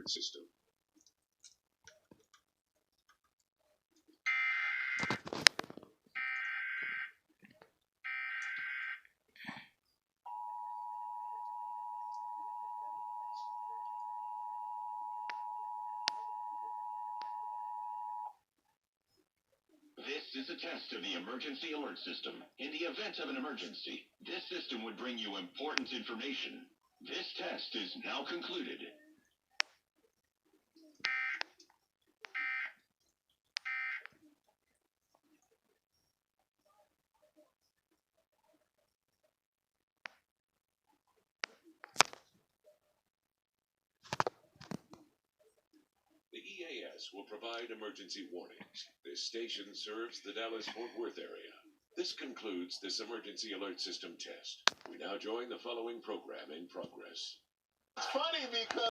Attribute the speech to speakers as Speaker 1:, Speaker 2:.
Speaker 1: system.
Speaker 2: This is a test of the emergency alert system. In the event of an emergency, this system would bring you important information. This test is now concluded.
Speaker 1: The EAS will provide emergency warnings. This station serves the Dallas-Fort Worth area. This concludes this emergency alert system test. We now join the following program in progress.
Speaker 2: It's funny because